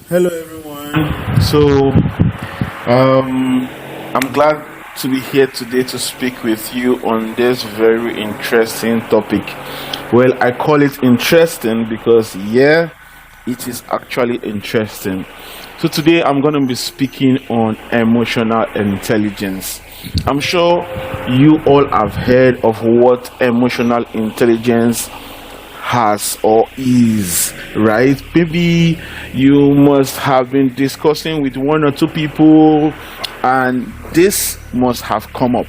Hello, everyone. I'm glad to be here today to speak with you on this very interesting topic. Well, I call it interesting because, yeah, it is actually interesting. So, today I'm going to be speaking on emotional intelligence. I'm sure you all have heard of what emotional intelligence has or is, right? Maybe you must have been discussing with one or two people, and this must have come up.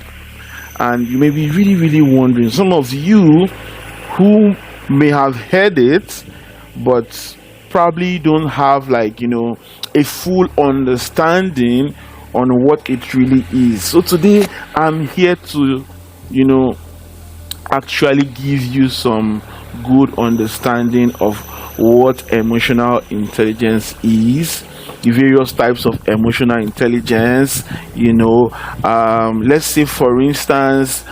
And you may be really, really wondering. Some of you who may have heard it, but probably don't have, a full understanding on what it really is. So today I'm here to, you know, actually give you some good understanding of what emotional intelligence is, the various types of emotional intelligence. Let's say, for instance,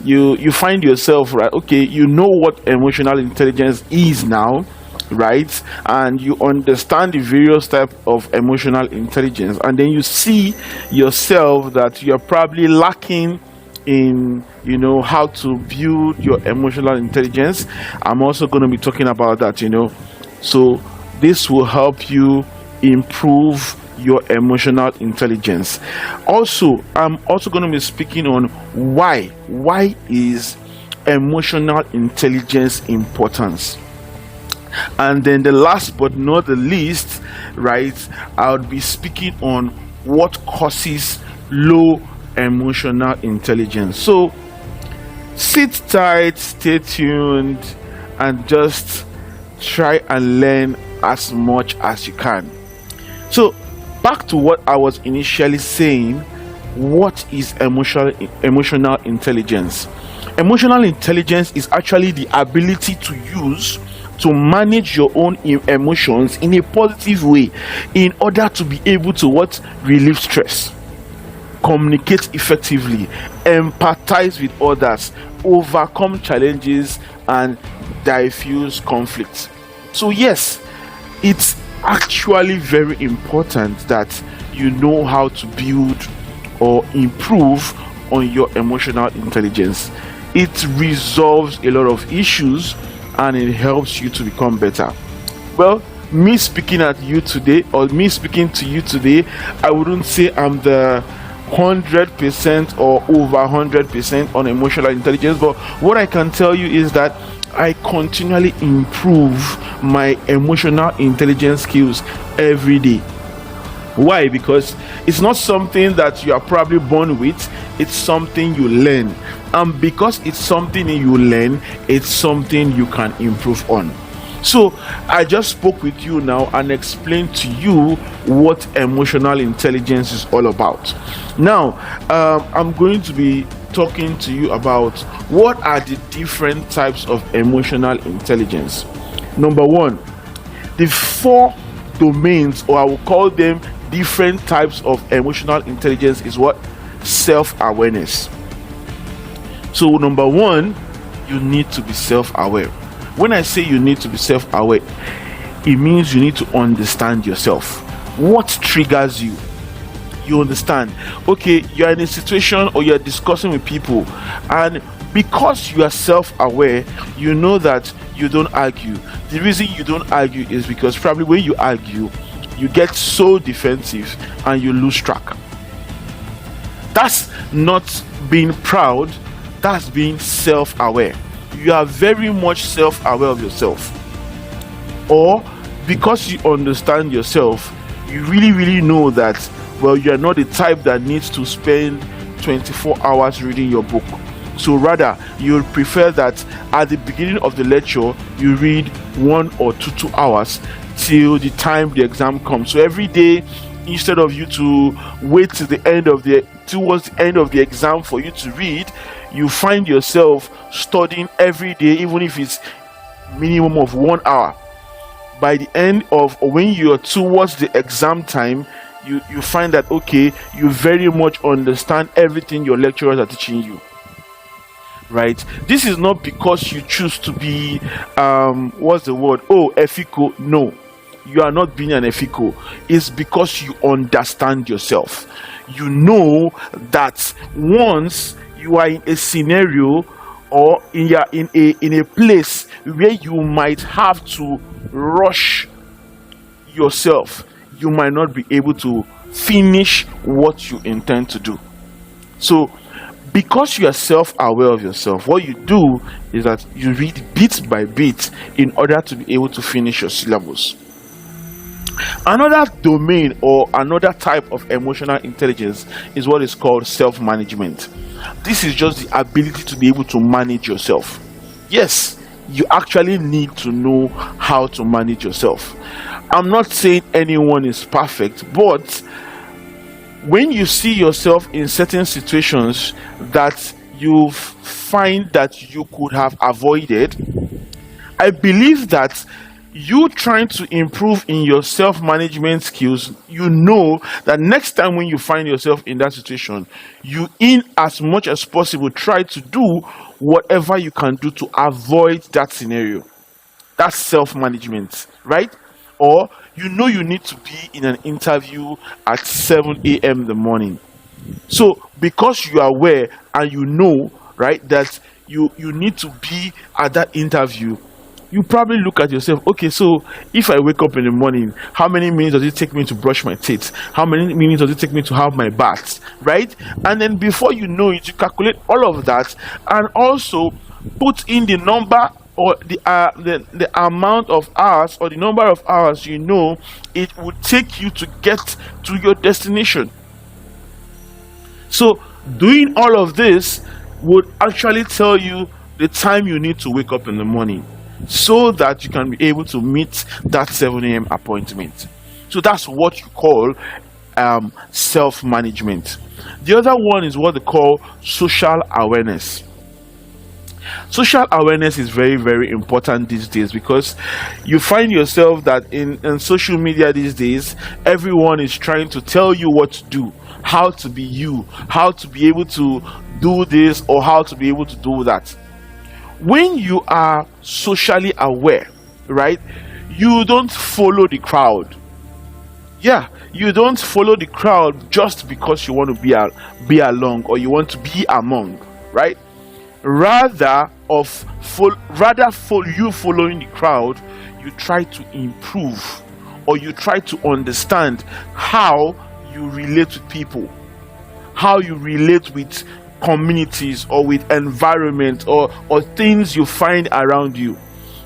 you find yourself, right? Okay, you know what emotional intelligence is now, right? And you understand the various type of emotional intelligence, and then you see yourself that you're probably lacking in how to build your emotional intelligence. I'm also going to be talking about that, so this will help you improve your emotional intelligence. Also, I'm also going to be speaking on why is emotional intelligence important. And then the last but not the least, right, I'll be speaking on what causes low emotional intelligence. So sit tight, stay tuned, and just try and learn as much as you can. So back to what I was initially saying. What is emotional intelligence? Emotional intelligence is actually the ability to use to manage your own emotions in a positive way in order to be able to relieve stress, communicate effectively, empathize with others, overcome challenges, and diffuse conflicts. So yes, it's actually very important that you know how to build or improve on your emotional intelligence. It resolves a lot of issues and it helps you to become better. Well, me speaking to you today, I wouldn't say I'm the 100% or over 100% on emotional intelligence, but what I can tell you is that I continually improve my emotional intelligence skills every day. Why? Because it's not something that you are probably born with, it's something you learn. And because it's something you learn, it's something you can improve on. So I just spoke with you now and explained to you what emotional intelligence is all about. Now, I'm going to be talking to you about what are the different types of emotional intelligence. Number one, the four domains, or I will call them different types of emotional intelligence, is what? Self-awareness. So number one, you need to be self-aware. When I say you need to be self-aware, it means you need to understand yourself. What triggers you? You understand, okay, you're in a situation or you're discussing with people, and because you are self-aware, you know that you don't argue. The reason you don't argue is because probably when you argue, you get so defensive and you lose track. That's not being proud, that's being self-aware. You are very much self-aware of yourself. Or because you understand yourself, you really know that, well, you are not the type that needs to spend 24 hours reading your book. So rather, you would prefer that at the beginning of the lecture, you read 1 or 2 hours till the time the exam comes. So every day, instead of you to wait till towards the end of the exam for you to read, you find yourself studying every day, even if it's minimum of 1 hour. By the end of, or when you're towards the exam time, you find that, okay, you very much understand everything your lecturers are teaching you, right? This is not because you choose to be effico. No, you are not being an efiko is because you understand yourself. You know that once you are in a scenario or in a place where you might have to rush yourself, you might not be able to finish what you intend to do. So because you are self-aware of yourself, what you do is that you read bit by bit in order to be able to finish your syllabus. Another domain or another type of emotional intelligence is what is called self-management. This is just the ability to be able to manage yourself. Yes, you actually need to know how to manage yourself. I'm not saying anyone is perfect, but when you see yourself in certain situations that you find that you could have avoided, I believe that you trying to improve in your self-management skills, you know that next time when you find yourself in that situation, you, in as much as possible, try to do whatever you can do to avoid that scenario. That's self-management, right? Or you know you need to be in an interview at 7 a.m. in the morning. So because you are aware and you know, right, that you need to be at that interview, you probably look at yourself, okay, so if I wake up in the morning, how many minutes does it take me to brush my teeth? How many minutes does it take me to have my bath, right? And then before you know it, you calculate all of that and also put in the number or the amount of hours or the number of hours you know it would take you to get to your destination. So doing all of this would actually tell you the time you need to wake up in the morning so that you can be able to meet that 7 a.m. appointment. So that's what you call self-management. The other one is what they call social awareness. Social awareness is very, very important these days because you find yourself that in social media these days, everyone is trying to tell you what to do, how to be you, how to be able to do this or how to be able to do that. When you are socially aware, right, you don't follow the crowd. Yeah, you don't follow the crowd just because you want to be along or you want to be among, right? Rather you following the crowd, you try to improve or you try to understand how you relate with people, how you relate with communities or with environment or things you find around you.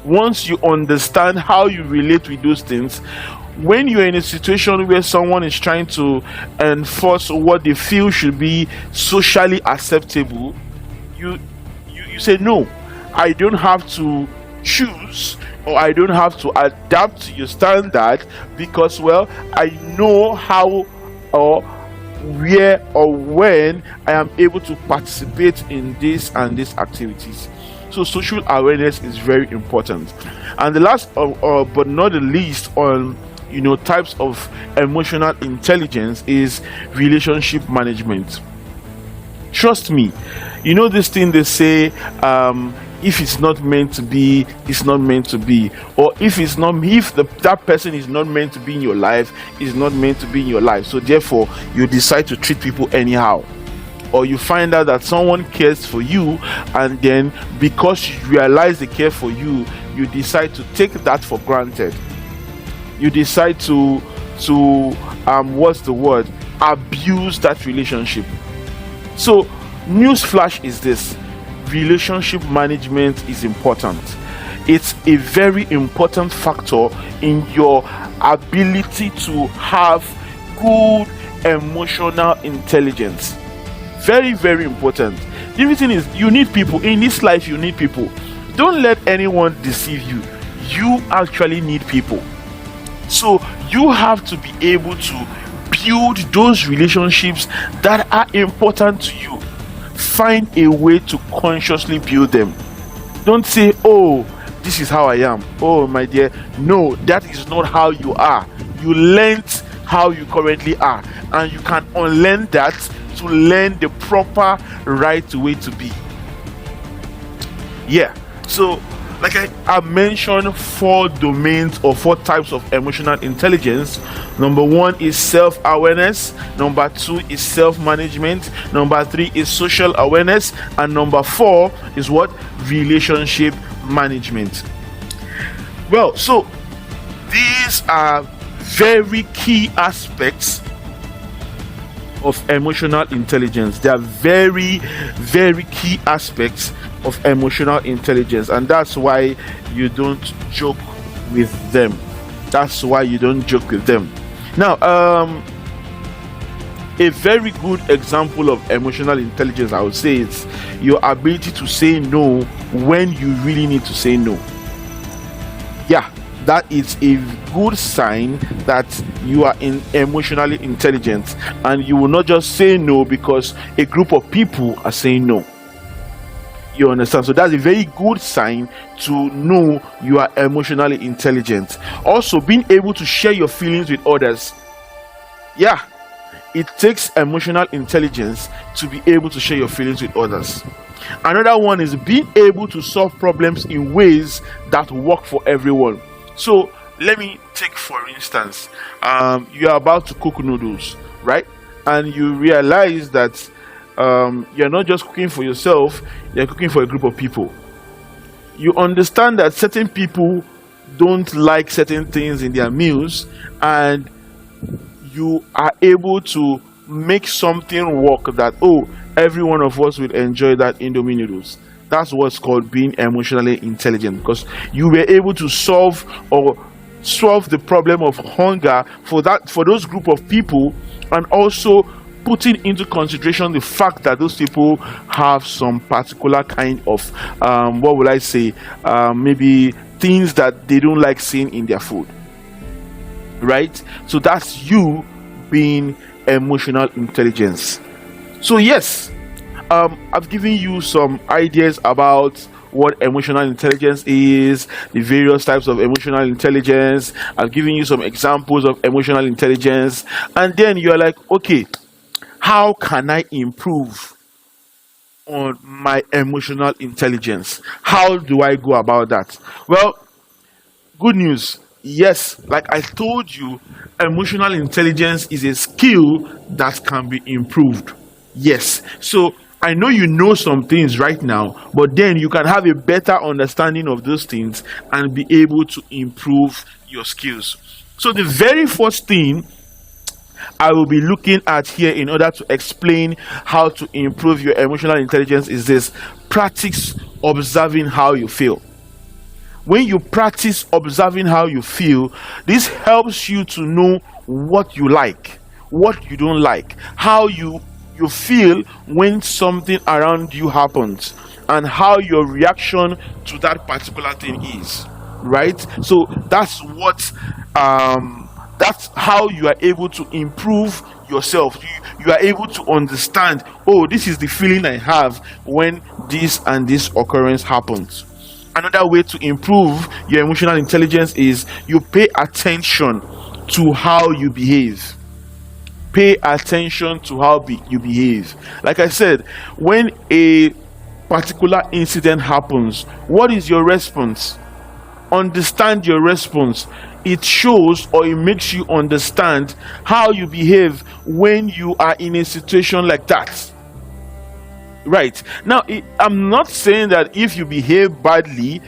Once you understand how you relate with those things, when you're in a situation where someone is trying to enforce what they feel should be socially acceptable, you say, no, I don't have to choose or I don't have to adapt to your standard because, well, I know how or where or when I am able to participate in this and these activities. So social awareness is very important. And the last but not the least on types of emotional intelligence is relationship management. Trust me, this thing they say, if it's not meant to be, it's not meant to be. Or if that person is not meant to be in your life, is not meant to be in your life. So therefore, you decide to treat people anyhow. Or you find out that someone cares for you, and then because you realize they care for you, you decide to take that for granted. You decide to abuse that relationship. So newsflash is this: relationship management is important. It's a very important factor in your ability to have good emotional intelligence. Very, very important. The reason is you need people. In this life, you need people. Don't let anyone deceive you. You actually need people. So you have to be able to build those relationships that are important to you. Find a way to consciously build them. Don't say, oh, this is how I am. Oh, my dear. No, that is not how you are. You learned how you currently are, and you can unlearn that to learn the proper right way to be. Yeah. So Like I mentioned, 4 domains or 4 types of emotional intelligence. Number 1 is self-awareness. Number 2 is self-management. Number 3 is social awareness. And number 4 is what? Relationship management. Well, so these are very key aspects of emotional intelligence. They are very, very key aspects of emotional intelligence, and that's why you don't joke with them. That's why you don't joke with them. Now, a very good example of emotional intelligence, I would say, is your ability to say no when you really need to say no. Yeah, that is a good sign that you are emotionally intelligent, and you will not just say no because a group of people are saying no. You understand? So that's a very good sign to know you are emotionally intelligent. Also, being able to share your feelings with others. Yeah, it takes emotional intelligence to be able to share your feelings with others. Another one is being able to solve problems in ways that work for everyone. So let me take, for instance, you are about to cook noodles, right? And you realize that you're not just cooking for yourself, you're cooking for a group of people. You understand that certain people don't like certain things in their meals, and you are able to make something work that, oh, every one of us will enjoy that Indomie noodles. That's what's called being emotionally intelligent, because you were able to solve the problem of hunger for those group of people, and also putting into consideration the fact that those people have some particular kind of what will I say, maybe things that they don't like seeing in their food, right? So that's you being emotional intelligence. So yes, I've given you some ideas about what emotional intelligence is, the various types of emotional intelligence. I've given you some examples of emotional intelligence, and then you're like, okay, how can I improve on my emotional intelligence? How do I go about that? Well, good news. Yes, like I told you, emotional intelligence is a skill that can be improved. Yes. So I know you know some things right now, but then you can have a better understanding of those things and be able to improve your skills. So the very first thing I will be looking at here in order to explain how to improve your emotional intelligence is this: practice observing how you feel. When you practice observing how you feel, this helps you to know what you like, what you don't like, how you feel when something around you happens, and how your reaction to that particular thing is, right? So that's how you are able to improve yourself. You are able to understand, oh, this is the feeling I have when this and this occurrence happens. Another way to improve your emotional intelligence is you pay attention to how you behave. Pay attention to how you behave. Like I said, when a particular incident happens, what is your response? Understand your response. It shows, or it makes you understand how you behave when you are in a situation like that. Right. Now, I'm not saying that if you behave badly,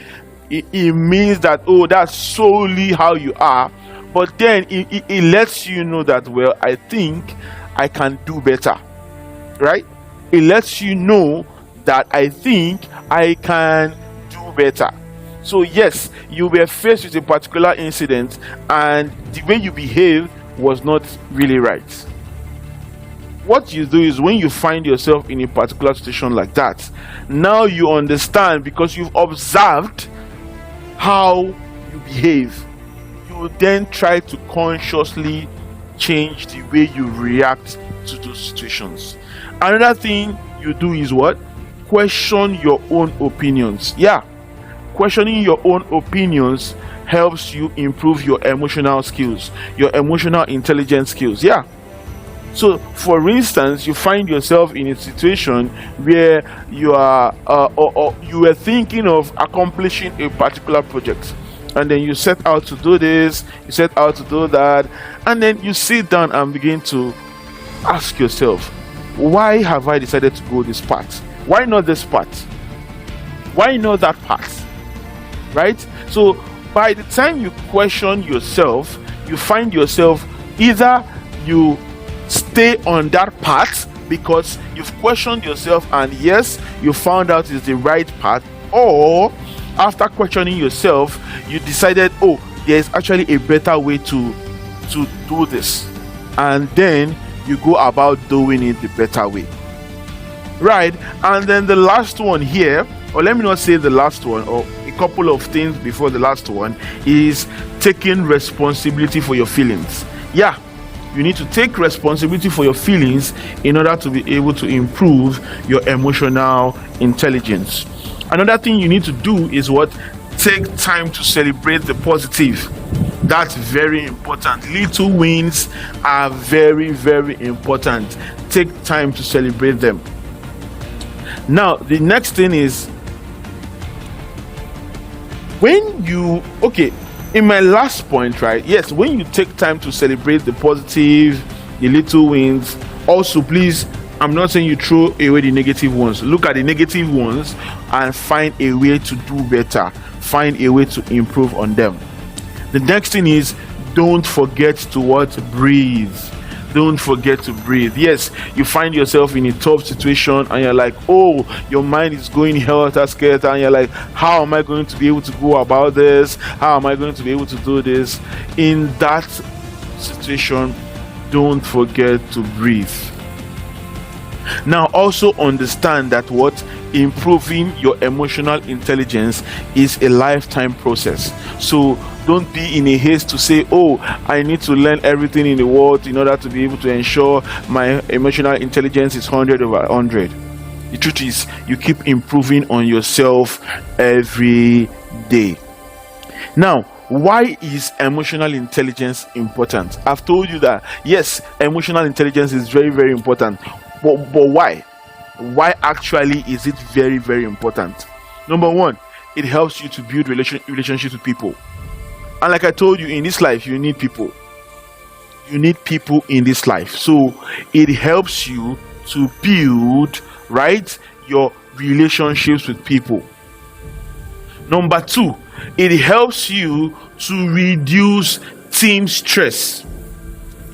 it means that, oh, that's solely how you are. But then it lets you know that, well, I think I can do better. Right? It lets you know that I think I can do better. So yes, you were faced with a particular incident and the way you behaved was not really right. What you do is, when you find yourself in a particular situation like that, now you understand, because you've observed how you behave. You then try to consciously change the way you react to those situations. Another thing you do is what? Question your own opinions. Yeah. Questioning your own opinions helps you improve your emotional skills, your emotional intelligence skills. Yeah. So for instance, you find yourself in a situation where you are or you were thinking of accomplishing a particular project, and then you set out to do this, you set out to do that, and then you sit down and begin to ask yourself, why have I decided to go this path? Why not this path? Why not that path? Right? So by the time you question yourself, you find yourself either you stay on that path because you've questioned yourself and yes, you found out it's the right path, or after questioning yourself, you decided, oh, there's actually a better way to do this, and then you go about doing it the better way. Right? And then the last one here, or let me not say the last one, or a couple of things before the last one, is taking responsibility for your feelings. Yeah, you need to take responsibility for your feelings in order to be able to improve your emotional intelligence. Another thing you need to do is what? Take time to celebrate the positive. That's very important. Little wins are very, very important. Take time to celebrate them. Now, the next thing is when you, okay, in my last point, right? Yes, when you take time to celebrate the positive, the little wins, also please, I'm not saying you throw away the negative ones. Look at the negative ones and find a way to do better. Find a way to improve on them. The next thing is, don't forget to what? Breathe. Don't forget to breathe. Yes, you find yourself in a tough situation and you're like, oh, your mind is going helter-skelter, and you're like, how am I going to be able to go about this? How am I going to be able to do this? In that situation, don't forget to breathe. Now also understand that what? Improving your emotional intelligence is a lifetime process. So don't be in a haste to say, oh, I need to learn everything in the world in order to be able to ensure my emotional intelligence is 100 over 100. The truth is, you keep improving on yourself every day. Now, why is emotional intelligence important? I've told you that yes, emotional intelligence is very, very important. But why? Why actually is it very, very important? Number one, it helps you to build relationships with people. And like I told you, in this life, you need people. You need people in this life. So it helps you to build, right, your relationships with people. Number two, it helps you to reduce team stress.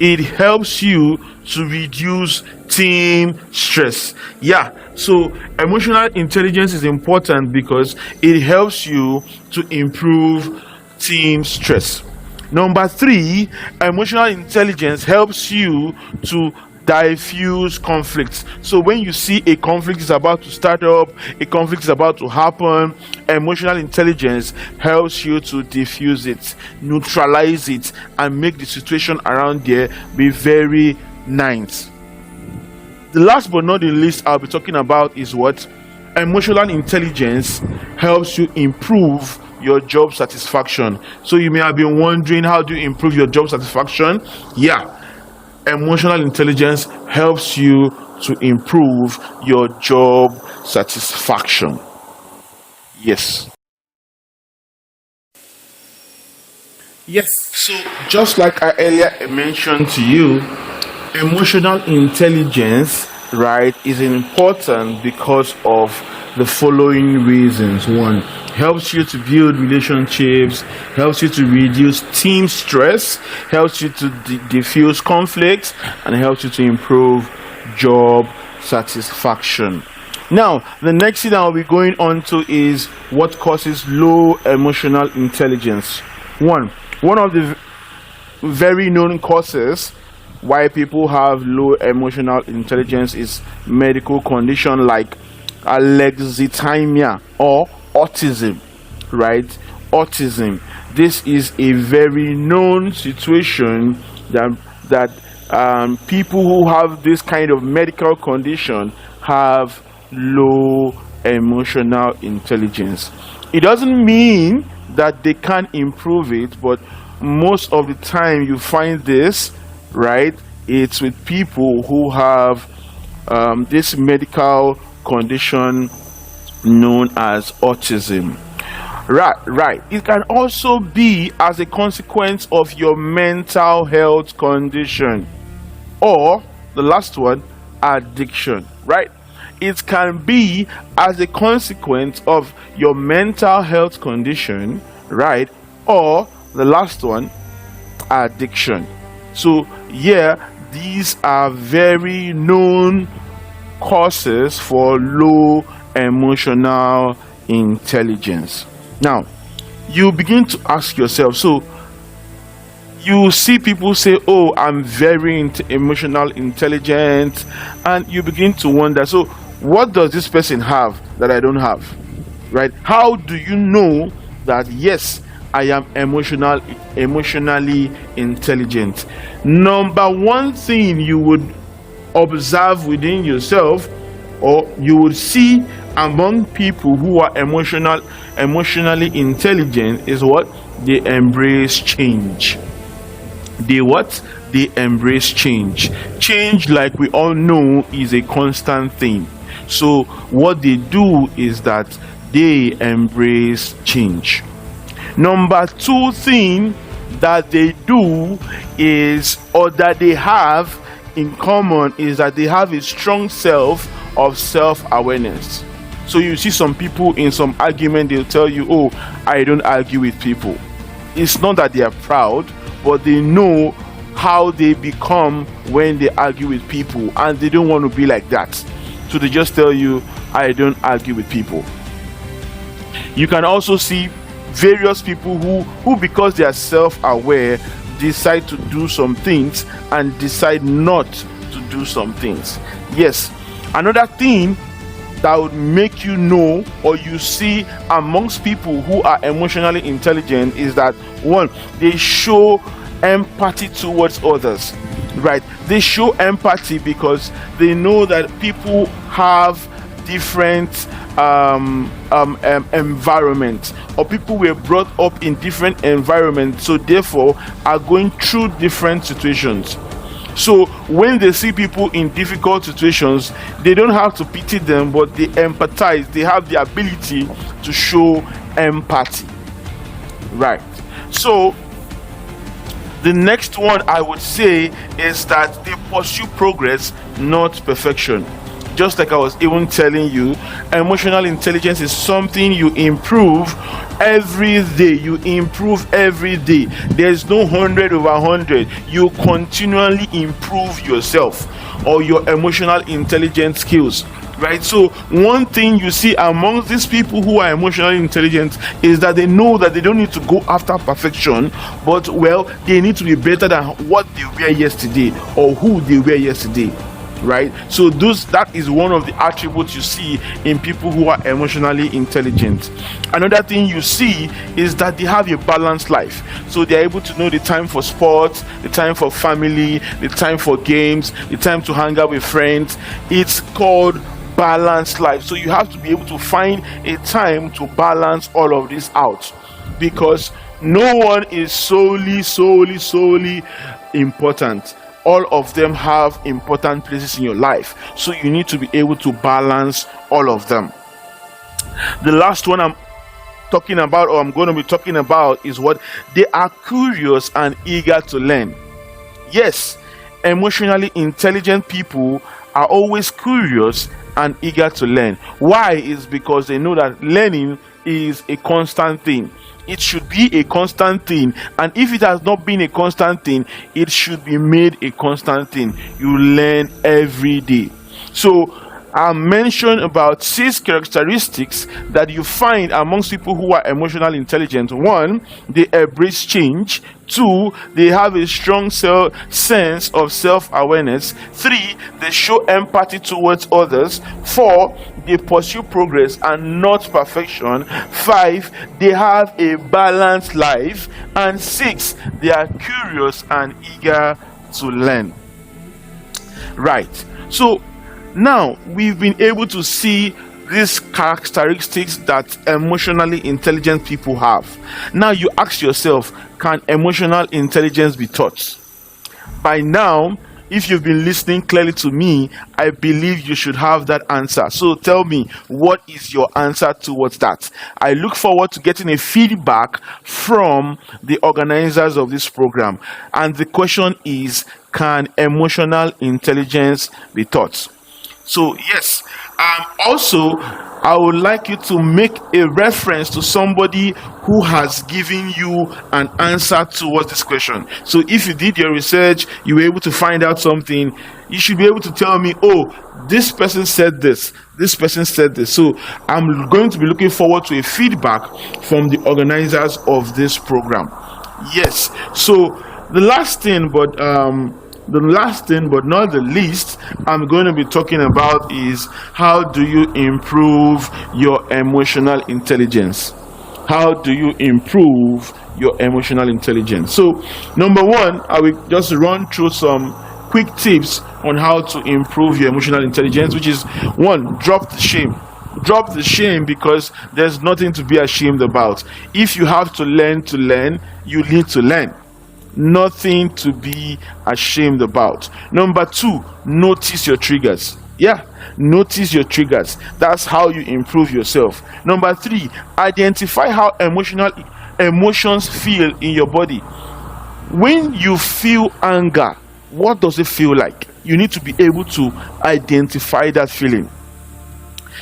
It helps you to reduce team stress. Yeah, so emotional intelligence is important because it helps you to improve team stress. Number three, emotional intelligence helps you to diffuse conflicts. So when you see a conflict is about to start up, a conflict is about to happen, emotional intelligence helps you to diffuse it, neutralize it, and make the situation around there be very nice. The last but not the least I'll be talking about is what? Emotional intelligence helps you improve your job satisfaction. So you may have been wondering, how do you improve your job satisfaction? Yeah, emotional intelligence helps you to improve your job satisfaction. Yes. Yes. So just like I earlier mentioned to you, emotional intelligence, right, is important because of the following reasons. One, helps you to build relationships, helps you to reduce team stress, helps you to diffuse conflicts, and helps you to improve job satisfaction. Now, the next thing I'll be going on to is what causes low emotional intelligence. One of the very known causes why people have low emotional intelligence is medical condition like alexithymia or autism, right? Autism. This is a very known situation that people who have this kind of medical condition have low emotional intelligence. It doesn't mean that they can't improve it, but most of the time you find this, right, It's with people who have this medical condition known as autism. Right. It can also be as a consequence of your mental health condition, or the last one, addiction. Right. It can be as a consequence of your mental health condition, right, or the last one, addiction. So yeah, these are very known causes for low emotional intelligence. Now, you begin to ask yourself, so you see people say, oh, I'm very emotional intelligent, and you begin to wonder, so what does this person have that I don't have? Right? How do you know that yes, I am emotionally intelligent? Number one thing you would observe within yourself, or you would see among people who are emotionally intelligent, is what? They embrace change. They embrace change. Change, like we all know, is a constant thing. So what they do is that they embrace change. Number two thing that they do is, or that they have in common, is that they have a strong self-awareness. So you see some people in some argument, they'll tell you, oh, I don't argue with people. It's not that they are proud, but they know how they become when they argue with people, and they don't want to be like that. So they just tell you, I don't argue with people. You can also see various people who because they are self-aware, decide to do some things and decide not to do some things. Yes, another thing that would make you know, or you see amongst people who are emotionally intelligent, is that one, they show empathy towards others. Right? They show empathy because they know that people have different environment, or people were brought up in different environments, so therefore are going through different situations. So when they see people in difficult situations, they don't have to pity them, but they empathize. They have the ability to show empathy. Right. So the next one I would say is that they pursue progress, not perfection. Just like I was even telling you, emotional intelligence is something you improve every day. You improve every day. There's no 100 over 100. You continually improve yourself or your emotional intelligence skills. Right? So one thing you see among these people who are emotionally intelligent is that they know that they don't need to go after perfection, but well, they need to be better than what they were yesterday or who they were yesterday. Right? So that is one of the attributes you see in people who are emotionally intelligent. Another thing you see is that they have a balanced life. So they are able to know the time for sports, the time for family, the time for games, the time to hang out with friends. It's called balanced life. So you have to be able to find a time to balance all of this out, because no one is solely important. All of them have important places in your life, so you need to be able to balance all of them. The last one I'm talking about, or I'm going to be talking about, is what they are curious and eager to learn. Yes, emotionally intelligent people are always curious and eager to learn. Why? Is because they know that learning is a constant thing. It should be a constant thing, and if it has not been a constant thing, it should be made a constant thing. You learn every day. So I mentioned about 6 characteristics that you find amongst people who are emotionally intelligent. 1, they embrace change. 2, they have a strong sense of self-awareness. 3, they show empathy towards others. 4, they pursue progress and not perfection. 5, they have a balanced life. And 6, they are curious and eager to learn. Right. So now we've been able to see these characteristics that emotionally intelligent people have. Now you ask yourself, can emotional intelligence be taught? By now, if you've been listening clearly to me, I believe you should have that answer. So tell me, what is your answer towards that? I look forward to getting a feedback from the organizers of this program. And the question is, can emotional intelligence be taught? So yes, also I would like you to make a reference to somebody who has given you an answer towards this question. So if you did your research, you were able to find out something, you should be able to tell me, oh, this person said this, this person said this. So I'm going to be looking forward to a feedback from the organizers of this program. Yes, so the last thing, but not the least, I'm going to be talking about is, how do you improve your emotional intelligence? How do you improve your emotional intelligence? So, number one, I will just run through some quick tips on how to improve your emotional intelligence, which is one, drop the shame. Drop the shame, because there's nothing to be ashamed about. If you have to learn, you need to learn. Nothing to be ashamed about. Number two, notice your triggers. Yeah, notice your triggers. That's how you improve yourself. Number three, identify how emotions feel in your body. When you feel anger, what does it feel like? You need to be able to identify that feeling,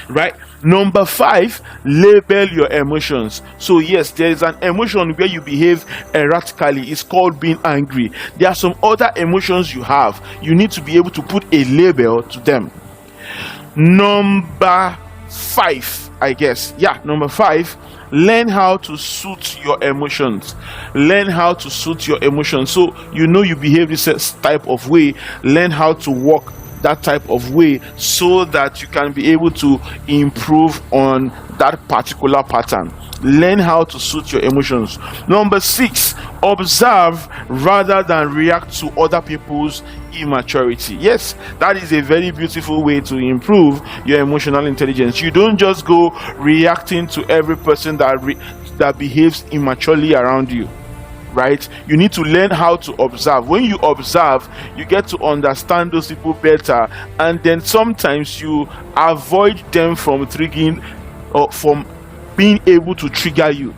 right? Number five, label your emotions. So yes, there is an emotion where you behave erratically. It's called being angry. There are some other emotions you have. You need to be able to put a label to them. Number five, number five, learn how to suit your emotions. Learn how to suit your emotions. So you know you behave this type of way. Learn how to walk that type of way, so that you can be able to improve on that particular pattern. Learn how to suit your emotions. Number six, observe rather than react to other people's immaturity. Yes, that is a very beautiful way to improve your emotional intelligence. You don't just go reacting to every person that behaves immaturely around you. Right? You need to learn how to observe. When you observe, you get to understand those people better, and then sometimes you avoid them from triggering or from being able to trigger you,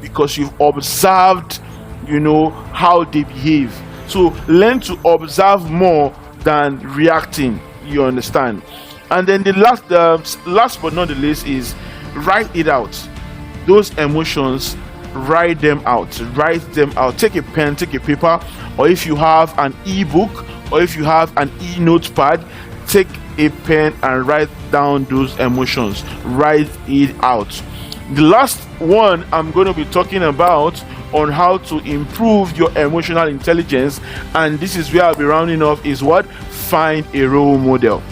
because you've observed, how they behave. So learn to observe more than reacting. You understand? And then the last but not the least is, write it out. Those emotions, write them out. Take a pen, take a paper, or if you have an e-book, or if you have an e-notepad, take a pen and write down those emotions. Write it out. The last one I'm going to be talking about on how to improve your emotional intelligence, and this is where I'll be rounding off, is what? Find a role model.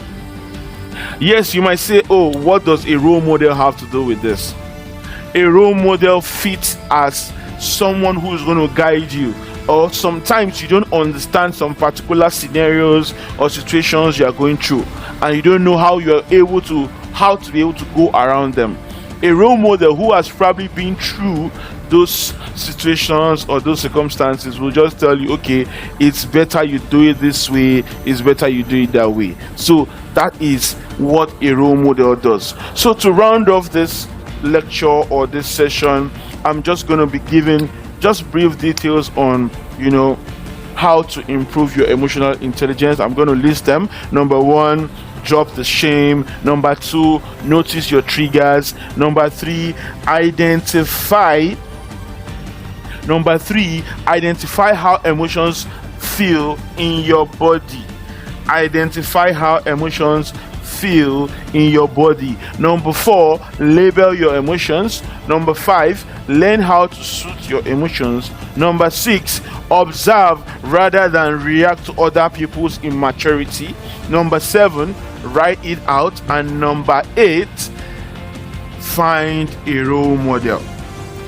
Yes, you might say, oh, what does a role model have to do with this? A role model fits as someone who is going to guide you, or sometimes you don't understand some particular scenarios or situations you are going through, and you don't know how to be able to go around them. A role model who has probably been through those situations or those circumstances will just tell you, okay, it's better you do it this way, it's better you do it that way. So that is what a role model does. So to round off this lecture or this session, I'm just going to be giving just brief details on how to improve your emotional intelligence. I'm going to list them. Number one, drop the shame. Number two, notice your triggers. Number three, identify how emotions feel in your body. Identify how emotions feel in your body. Number four, label your emotions. Number five, learn how to suit your emotions. Number six, observe rather than react to other people's immaturity. Number seven, write it out. And number eight, find a role model.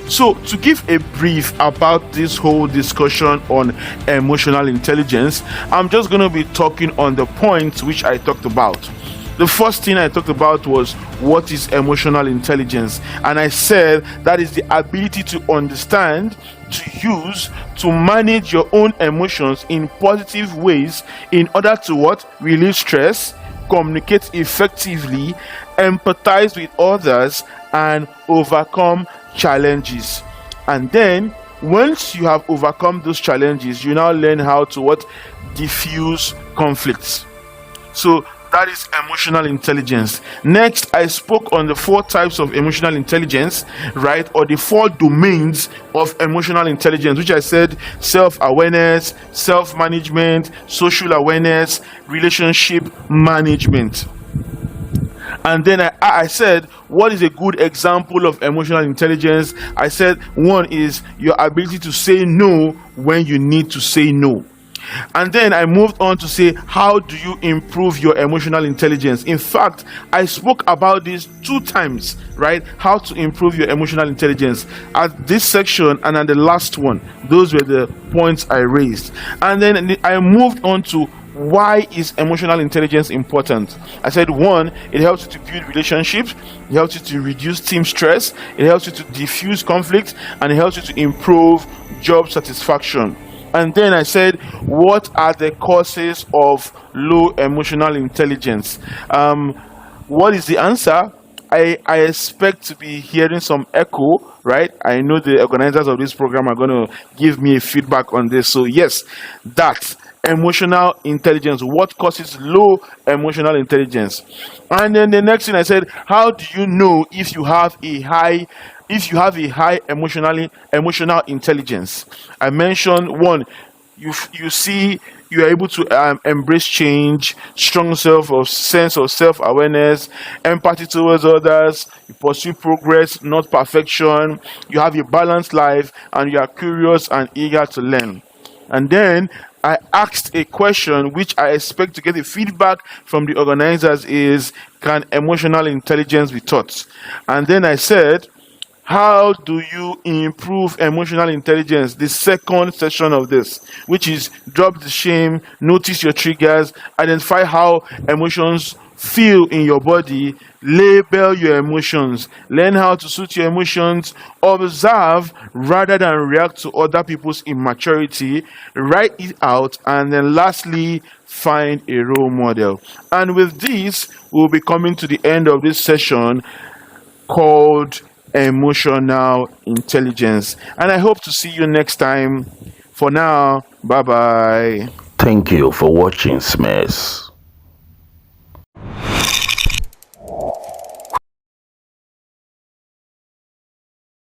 So to give a brief about this whole discussion on emotional intelligence, I'm just going to be talking on the points which I talked about. The first thing I talked about was what is emotional intelligence, and I said that is the ability to understand, to use, to manage your own emotions in positive ways in order to what? Relieve stress, communicate effectively, empathize with others, and overcome challenges. And then once you have overcome those challenges, you now learn how to what? Diffuse conflicts. So that is emotional intelligence. Next, I spoke on the 4 types of emotional intelligence, right? Or the 4 domains of emotional intelligence, which I said self-awareness, self-management, social awareness, relationship management. And then I said, what is a good example of emotional intelligence? I said, one is your ability to say no when you need to say no. And then I moved on to say, how do you improve your emotional intelligence? In fact, I spoke about this 2 times, right? How to improve your emotional intelligence at this section and at the last one. Those were the points I raised. And then I moved on to why is emotional intelligence important? I said, 1, it helps you to build relationships, it helps you to reduce team stress, it helps you to diffuse conflict, and it helps you to improve job satisfaction. And then I said, what are the causes of low emotional intelligence? What is the answer? I expect to be hearing some echo, right? I know the organizers of this program are going to give me a feedback on this. So yes, that emotional intelligence. What causes low emotional intelligence? And then the next thing I said, how do you know if you have a high emotional intelligence? I mentioned 1, you see you are able to embrace change, strong sense of self-awareness, empathy towards others, you pursue progress, not perfection, you have a balanced life, and you are curious and eager to learn. And then I asked a question which I expect to get a feedback from the organizers is, can emotional intelligence be taught? And then I said, how do you improve emotional intelligence? The second session of this, which is drop the shame, notice your triggers, identify how emotions feel in your body, label your emotions, learn how to suit your emotions, observe rather than react to other people's immaturity, write it out, and then lastly, find a role model. And with this, we'll be coming to the end of this session called emotional intelligence. And I hope to see you next time. For now, bye bye. Thank you for watching, Smith.